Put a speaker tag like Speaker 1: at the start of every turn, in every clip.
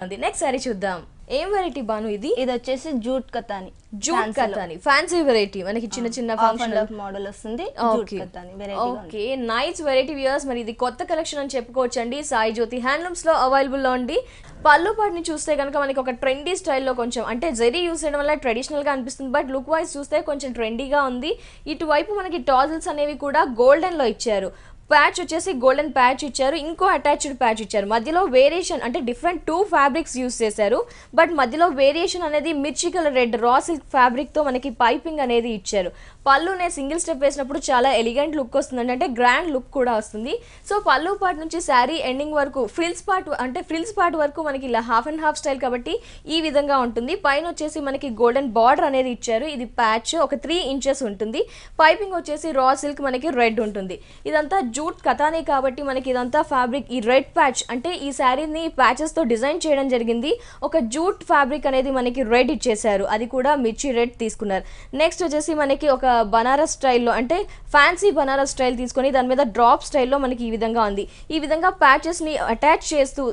Speaker 1: Next sorry చూద్దాం. ఏం variety Banu ఇది?
Speaker 2: ఇది వచ్చేసి జూట్ కతాని.
Speaker 1: జూట్ కతాని ఫ్యాన్సీ వెరైటీ, మనకి చిన్న చిన్న ఫంక్షన్
Speaker 2: మోడల్ వస్తుంది. జూట్ కతాని variety.
Speaker 1: Okay, nice variety viewers. మరి ఇది కొత్త కలెక్షన్ అని చెప్పుకోవచ్చండి. సాయి జ్యోతి హ్యాండ్లూమ్స్ లో అవైలబుల్ లో ఉంది. పళ్ళు పాటిని చూస్తే కనుక మనకి ఒక ట్రెండీ స్టైల్లో కొంచెం అంటే జరీ యూస్ చేయడం వల్ల ట్రెడిషనల్ గా అనిపిస్తుంది, బట్ లుక్ వైజ్ చూస్తే కొంచెం ట్రెండీగా ఉంది. ఇటువైపు మనకి టాజిల్స్ అనేవి కూడా గోల్డెన్ లో ఇచ్చారు. ప్యాచ్ వచ్చేసి గోల్డెన్ ప్యాచ్ ఇచ్చారు, ఇంకో అటాచ్డ్ ప్యాచ్ ఇచ్చారు. మధ్యలో వేరియేషన్ అంటే డిఫరెంట్ 2 ఫ్యాబ్రిక్స్ యూస్ చేశారు, బట్ మధ్యలో వేరియేషన్ అనేది మిర్చి colour red raw silk fabric తో మనకి పైపింగ్ అనేది ఇచ్చారు. పళ్ళునే సింగిల్ స్టెప్ వేసినప్పుడు చాలా ఎలిగెంట్ లుక్ వస్తుంది, అంటే గ్రాండ్ లుక్ కూడా వస్తుంది. సో పళ్ళు పార్ట్ నుంచి శారీ ఎండింగ్ వరకు ఫ్రిల్స్ పార్ట్ వరకు మనకి ఇలా హాఫ్ అండ్ హాఫ్ స్టైల్ కాబట్టి ఈ విధంగా ఉంటుంది. పైన వచ్చేసి మనకి గోల్డెన్ బార్డర్ అనేది ఇచ్చారు. ఇది ప్యాచ్ ఒక 3 ఇంచెస్ ఉంటుంది. పైపింగ్ వచ్చేసి రా సిల్క్ మనకి రెడ్ ఉంటుంది. ఇదంతా జూట్ కతానే కాబట్టి మనకి ఇదంతా ఫ్యాబ్రిక్ ఈ రెడ్ ప్యాచ్ అంటే ఈ శారీని ప్యాచెస్ తో డిజైన్ చేయడం జరిగింది. ఒక జూట్ ఫ్యాబ్రిక్ అనేది మనకి రెడ్ ఇచ్చేసారు, అది కూడా మిర్చి రెడ్ తీసుకున్నారు. నెక్స్ట్ వచ్చేసి మనకి ఒక బనారస్ స్టైల్లో అంటే ఫ్యాన్సీ బనారస్ స్టైల్ తీసుకొని దాని మీద డ్రాప్ స్టైల్లో మనకి ఈ విధంగా ఉంది. ఈ విధంగా ప్యాచెస్ ని అటాచ్ చేస్తూ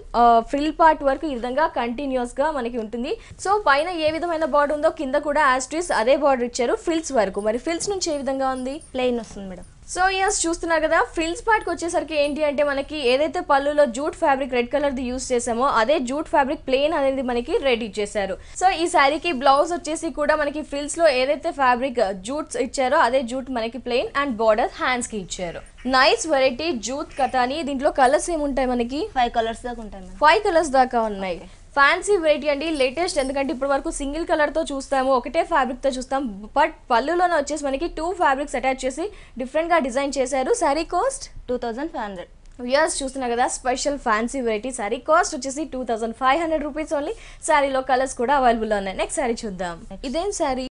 Speaker 1: ఫ్రిల్ పార్ట్ వరకు ఈ విధంగా కంటిన్యూస్ గా మనకి ఉంటుంది. సో పైన ఏ విధమైన బార్డర్ ఉందో కింద కూడా యాస్ట్రీస్ అదే బార్డర్ ఇచ్చారు ఫ్రిల్స్ వరకు. మరి ఫ్రిల్స్ నుంచి ఏ విధంగా ఉంది?
Speaker 2: ప్లెయిన్ వస్తుంది మేడం.
Speaker 1: సో ఎస్, చూస్తున్నారు కదా. ఫ్రిల్స్ పార్ట్కి వచ్చేసరికి ఏంటి అంటే మనకి ఏదైతే పళ్ళులో jute fabric red colour the use చేసామో అదే జూట్ ఫ్యాబ్రిక్ ప్లెయిన్ అనేది మనకి రెడ్ ఇచ్చేసారు. సో ఈ శారీకి బ్లౌజ్ వచ్చేసి కూడా మనకి ఫ్రిల్స్ లో ఏదైతే ఫ్యాబ్రిక్ జూట్స్ ఇచ్చారో అదే జూట్ మనకి ప్లెయిన్ అండ్ బార్డర్ హ్యాండ్స్ కి ఇచ్చారు. నైస్ వెరైటీ జూట్ కతాని. దీంట్లో కలర్స్ ఏముంటాయి మనకి?
Speaker 2: 5 కలర్స్ దాకా ఉంటాయి.
Speaker 1: 5 కలర్స్ దాకా ఉన్నాయి. ఫ్యాన్సీ వెరైటీ అండి, లేటెస్ట్. ఎందుకంటే ఇప్పటి వరకు సింగిల్ కలర్ తో చూస్తాము, ఒకటే ఫ్యాబ్రిక్ తో చూస్తాం, బట్ పళ్ళులోనే వచ్చేసి మనకి 2 ఫ్యాబ్రిక్స్ అటాచ్ చేసి డిఫరెంట్ గా డిజైన్ చేశారు. శారీ కాస్ట్
Speaker 2: 2500.
Speaker 1: వ్యూయర్స్ చూస్తున్నారు కదా, special fancy variety. Sari cost వచ్చేసి 2500 రూపీస్ ఓన్లీ. శారీలో కలర్స్ కూడా అవైలబుల్ ఉన్నాయి. నెక్స్ట్ శారీ చూద్దాం. ఇదేం శారీ?